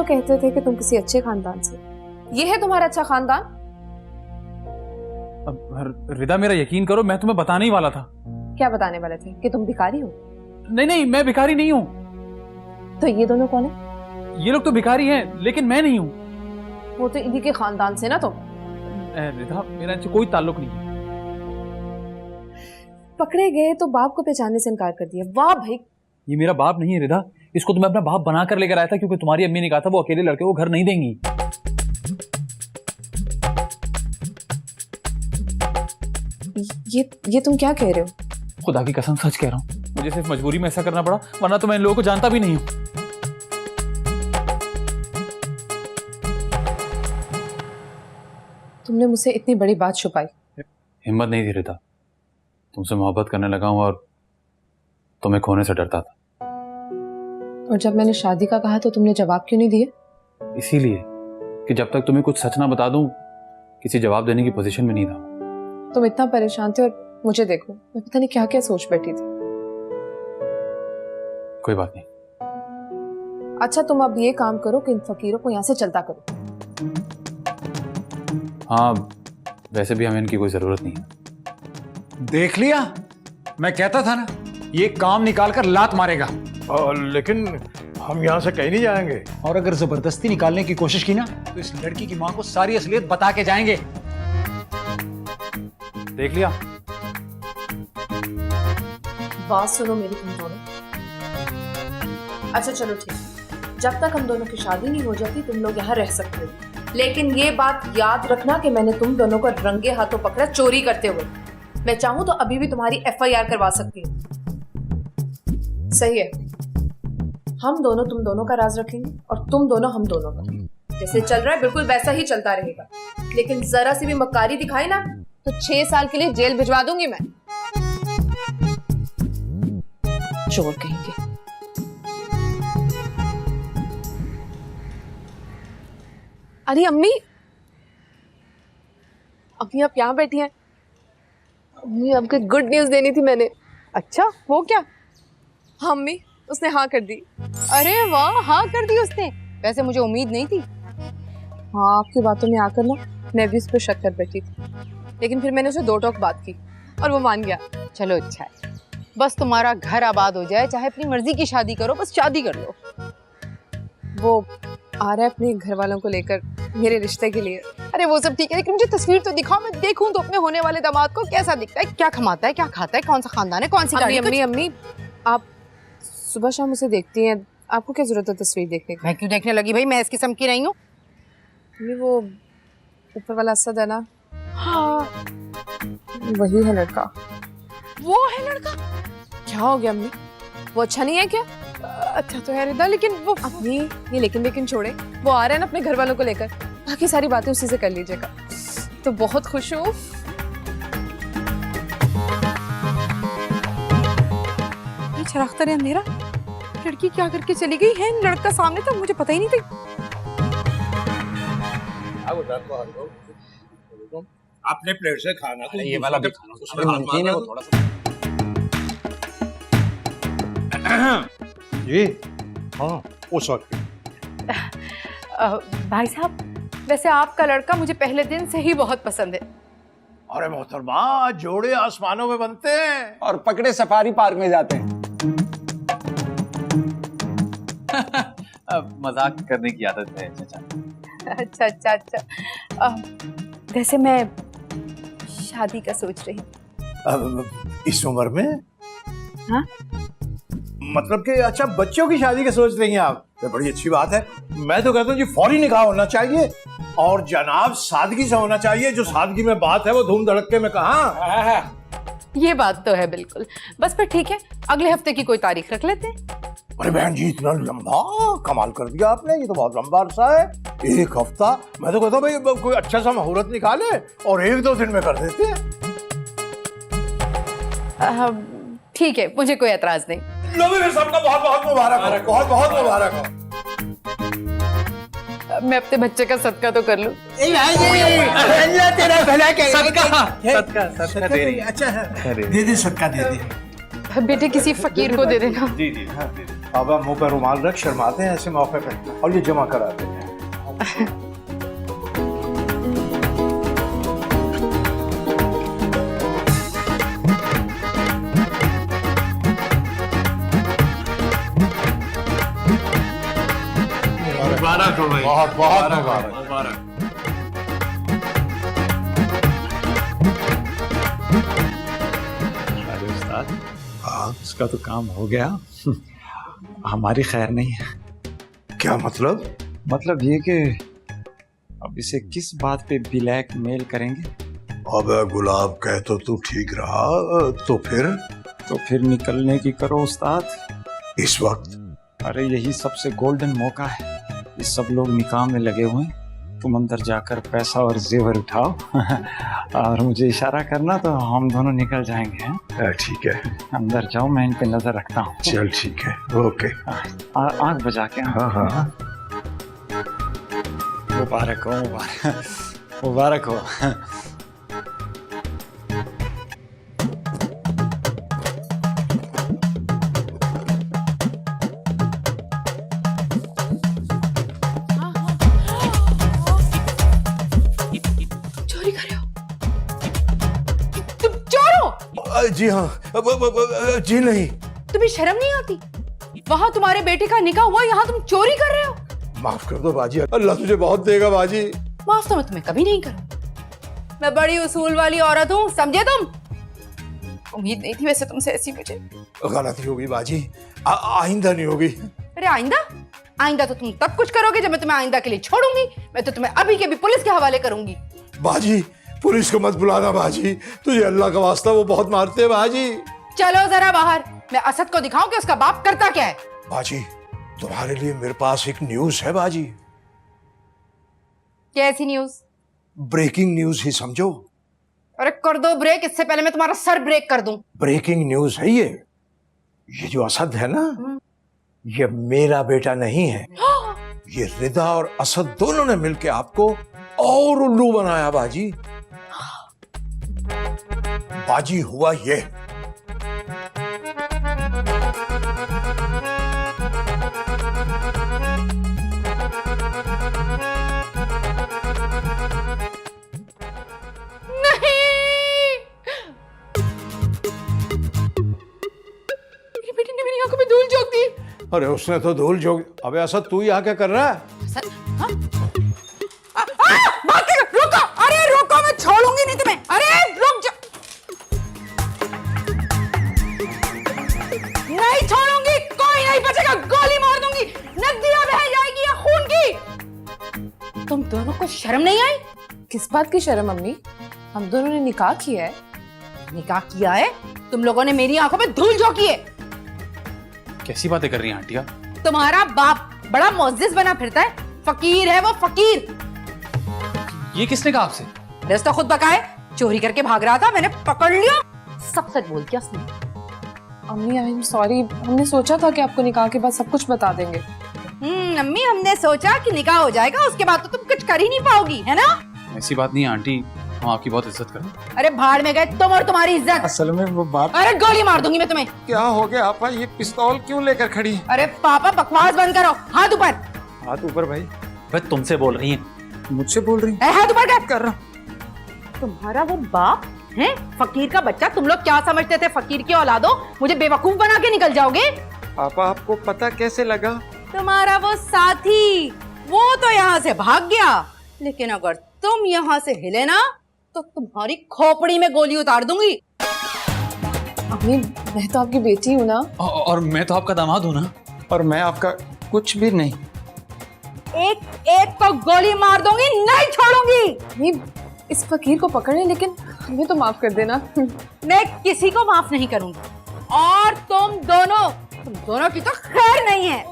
कहते थे कि तुम किसी अच्छे खानदान से, ये है तुम्हारा अच्छा खानदान? रिदा मेरा यकीन करो, मैं तुम्हें बताने ही वाला था। क्या बताने वाले थे? कि तुम भिखारी हो? नहीं नहीं, मैं भिखारी नहीं हूँ। तो ये दोनों कौन है? ये लोग तो भिखारी हैं, लेकिन मैं नहीं हूँ। वो तो इन्हीं के खानदान से ना तुम। रिदा मेरा इनसे कोई ताल्लुक नहीं है। पकड़े गए तो बाप को पहचानने से इनकार कर दिया। वाह भाई। ये मेरा बाप नहीं है रिदा, इसको तो मैं अपना बाप बना कर लेकर आया था, क्योंकि तुम्हारी अम्मी ने कहा था वो अकेले लड़के को घर नहीं देंगी। ये तुम क्या कह रहे हो? खुदा की कसम सच कह रहा हूँ, मुझे सिर्फ मजबूरी में ऐसा करना पड़ा, वरना तो मैं इन लोगों को जानता भी नहीं हूँ। तुमने मुझसे इतनी बड़ी बात छुपाई। हिम्मत नहीं थी रिदा, तुमसे मोहब्बत करने लगा हूँ और तुम्हें खोने से डरता था। और जब मैंने शादी का कहा तो तुमने जवाब क्यों नहीं दिए? इसीलिए कि जब तक तुम्हें कुछ सच ना बता दूं, किसी जवाब देने की पोजीशन में नहीं था। तुम इतना परेशान थे और मुझे देखो, मैं पता नहीं क्या क्या सोच बैठी थी। कोई बात नहीं। अच्छा तुम अब ये काम करो कि इन फकीरों को यहाँ से चलता करो। हाँ, वैसे भी हमें इनकी कोई जरूरत नहीं है। देख लिया, मैं कहता था ना, ये काम निकाल कर लात मारेगा। लेकिन हम यहाँ से कहीं नहीं जाएंगे। और अगर जबरदस्ती निकालने की कोशिश की ना, तो इस लड़की की मां को सारी असलियत बता के जाएंगे। देख लिया। बात सुनो मेरी तुम दोनों। अच्छा चलो ठीक, जब तक हम दोनों की शादी नहीं हो जाती तुम लोग यहाँ रह सकते हो, लेकिन ये बात याद रखना कि मैंने तुम दोनों को रंगे हाथों पकड़ा चोरी करते हुए। मैं चाहूं तो अभी भी तुम्हारी FIR करवा सकती हूँ। सही है, हम दोनों तुम दोनों का राज रखेंगे और तुम दोनों हम दोनों का। जैसे चल रहा है बिल्कुल वैसा ही चलता रहेगा, लेकिन जरा सी भी मक्कारी दिखाई ना तो 6 साल के लिए जेल भिजवा दूंगी मैं। चोर कहेंगे। अरे अम्मी, अभी आप यहाँ बैठी हैं? अम्मी आपको गुड न्यूज देनी थी मैंने। अच्छा, वो क्या? हाँ अम्मी, उसने हाँ कर दी। अरे वाह, हाँ कर दी उसने। वैसे मुझे उम्मीद नहीं थी। हाँ, आपकी बातों में आकर ना मैं भी उस पर शक कर बैठी थी, लेकिन फिर मैंने उसे 2 टोक बात की और वो मान गया। चलो अच्छा है, बस तुम्हारा घर आबाद हो जाए, चाहे अपनी मर्जी की शादी करो, बस शादी कर लो। वो आ रहा है अपने घर वालों को लेकर मेरे रिश्ते के लिए। अरे वो सब ठीक है, लेकिन मुझे तस्वीर तो दिखाओ, मैं देखूं तो अपने होने वाले दामाद को कैसा दिखता है, क्या कमाता है, क्या खाता है, कौन सा खानदान है, कौन सी गाड़ी। अम्मी अम्मी, आप सुबह शाम उसे देखती हैं, आपको क्या जरूरत है तस्वीर देखने की? मैं क्यों देखने लगी भाई, मैं इस किस्म की नहीं हूँ। वो ऊपर वाला असद है ना, हाँ वही है लड़का। वो है लड़का? क्या हो गया अम्मी, वो अच्छा नहीं है क्या? अच्छा तो है रिदा, लेकिन वो अम्मी ये लेकिन छोड़े, वो आ रहा है ना अपने घर वालों को लेकर, बाकी सारी बातें उसी से कर लीजिएगा। तो बहुत खुश हूँ। ये चराग तरह अंधेरा, लड़की क्या करके चली गई है, लड़का सामने था, मुझे पता ही नहीं था। अपने प्लेट से खाना, तो ये वाला भी खाना, वो थोड़ा सा। जी हाँ, वो सॉरी। भाई साहब, वैसे आपका लड़का मुझे पहले दिन से ही बहुत पसंद है। अरे मोहतरमा, जोड़े आसमानों में बनते हैं और पकड़े सफारी पार्क में जाते हैं। मजाक करने की आदत है चाचा। अच्छा अच्छा अच्छा। वैसे मैं शादी का सोच रही हूँ। इस उम्र में? हाँ? मतलब कि अच्छा, बच्चों की शादी का सोच रही हैं आप? तो बड़ी अच्छी बात है। मैं तो कहता हूँ जी फौरी निकाह होना चाहिए, और जनाब सादगी से होना चाहिए। जो सादगी में बात है वो धूम धड़के में कहाँ। ये बात तो है बिल्कुल। बस फिर ठीक है, अगले हफ्ते की कोई तारीख रख लेते हैं। अरे बहन जी, इतना लंबा कमाल कर दिया आपने, ये तो बहुत लंबा अरसा है। 1 हफ्ता? मैं तो कहता हूँ भाई कोई अच्छा सा मुहूर्त निकाले और 1-2 दिन में कर देते हैं। ठीक है, मुझे कोई एतराज नहीं। सबका बहुत बहुत मुबारक हो, बहुत बहुत मुबारक हो। मैं अपने बच्चे का सदका तो कर लूं। तेरा भला सदका दे रही है। अच्छा है, दे दे सदका दे दे। बेटे किसी फकीर को दे देना। जी जी हाँ जी। अब आप मुंह पर रुमाल रख, शर्माते हैं ऐसे मौके पे, और ये जमा करा देते हैं। मुबारक हो भाई, बहुत बहुत मुबारक। अरे उस्ताद, उसका तो काम हो गया। हमारी खैर नहीं है। क्या मतलब? मतलब ये कि अब इसे किस बात पे ब्लैक मेल करेंगे? अबे गुलाब, कह तो तू ठीक रहा, तो फिर निकलने की करो उस्ताद। इस वक्त? अरे यही सबसे गोल्डन मौका है। ये सब लोग निकाह में लगे हुए हैं, तुम अंदर जाकर पैसा और जेवर उठाओ और मुझे इशारा करना तो हम दोनों निकल जाएंगे। हैं? ठीक है, अंदर जाओ, मैं इन पे नजर रखता हूँ। चल ठीक है, ओके। आंख बजा के। हाँ हाँ। मुबारक हो, मुबारक हो। चोरी कर रहे हो? तुम चोर हो? जी हाँ, जी नहीं। तुम्हें शर्म नहीं आती? वहाँ तुम्हारे बेटे का निकाह हुआ, यहाँ तुम चोरी कर रहे हो? माफ कर दो बाजी, अल्लाह तुझे बहुत देगा बाजी। माफ तो मैं तुम्हें कभी नहीं करूँ। मैं बड़ी उसूल वाली औरत हूँ, समझे तुम? उम्मीद नहीं थी वैसे तुमसे ऐसी मुझे। गलती होगी बाजी, आइंदा नहीं होगी। अरे आइंदा? आइंदा तो तुम तब कुछ करोगे जब मैं तुम्हें आइंदा के लिए छोड़ूंगी। मैं तो तुम्हें अभी के भी पुलिस के हवाले करूंगी। बाजी, पुलिस को मत बुलाना बाजी, तुझे अल्लाह का वास्ता, वो बहुत मारते हैं बाजी। चलो जरा बाहर, मैं असद को दिखाऊं कि उसका बाप करता क्या है। बाजी, तुम्हारे लिए मेरे पास एक न्यूज है बाजी। कैसी न्यूज? ब्रेकिंग न्यूज ही समझो। अरे कर दो ब्रेक, इससे पहले मैं तुम्हारा सर ब्रेक कर दूं। ब्रेकिंग न्यूज है ये जो असद है ना, ये मेरा बेटा नहीं है। ये रिदा और असद दोनों ने मिलकर आपको और उल्लू बनाया बाजी। बाजी हुआ ये, अरे उसने तो धूल झोंक। अबे असद, तू यहाँ क्या कर रहा है? रुको, अरे रुको, मैं छोड़ूंगी नहीं तुम्हें। अरे रुक जा, नहीं छोड़ूंगी, कोई नहीं बचेगा, गोली मार दूंगी, नदियां बह जाएगी या खून की। तुम दोनों को शर्म नहीं आई? किस बात की शर्म अम्मी? हम दोनों ने निकाह किया है। निकाह किया है? तुम लोगों ने मेरी आंखों में धूल झोंकी है। कैसी बातें कर रही हैं आंटिया? तुम्हारा बाप बड़ा मुअज्जिज बना फिरता है, फकीर है वो, फकीर। ये किसने कहा आपसे? दस तो खुद बकाए, चोरी करके भाग रहा था, मैंने पकड़ लिया। सब सच बोल दिया उसने। अम्मी आई एम सॉरी, हमने सोचा था कि आपको निकाह के बाद सब कुछ बता देंगे। अम्मी, हमने सोचा कि निकाह हो जाएगा, उसके बाद तो तुम कुछ कर ही नहीं पाओगी, है ना? ऐसी बात नहीं है आंटी, हम आपकी बहुत इज्जत करते हैं। अरे भाड़ में गए तुम और तुम्हारी इज्जत। असल में वो बात। अरे गोली मार दूंगी मैं तुम्हें। क्या हो गया आपा? ये पिस्तौल क्यों लेकर खड़ी? अरे पापा, बकवास बंद करो, हाथ ऊपर। हाथ ऊपर भाई? भाई तुमसे बोल रही हैं। मुझसे बोल रही? हाथ ऊपर कर रहा। तुम्हारा वो बाप है फकीर का बच्चा। तुम लोग क्या समझते थे फकीर की औलादो? मुझे बेवकूफ बना के निकल जाओगे? पापा, आपको पता कैसे लगा? तुम्हारा वो साथी, वो तो यहाँ से भाग गया, लेकिन अगर तुम यहाँ से हिले ना तो तुम्हारी खोपड़ी में गोली उतार दूंगी। अम्मी, मैं तो आपकी बेटी हूँ ना। और मैं तो आपका दामाद हूँ ना। और मैं आपका कुछ भी नहीं। एक एक को गोली मार दूंगी, नहीं छोड़ूंगी। अम्मी, इस फकीर को पकड़े, लेकिन हमें तो माफ कर देना। मैं किसी को माफ नहीं करूंगी, और तुम दोनों की तो खैर नहीं है।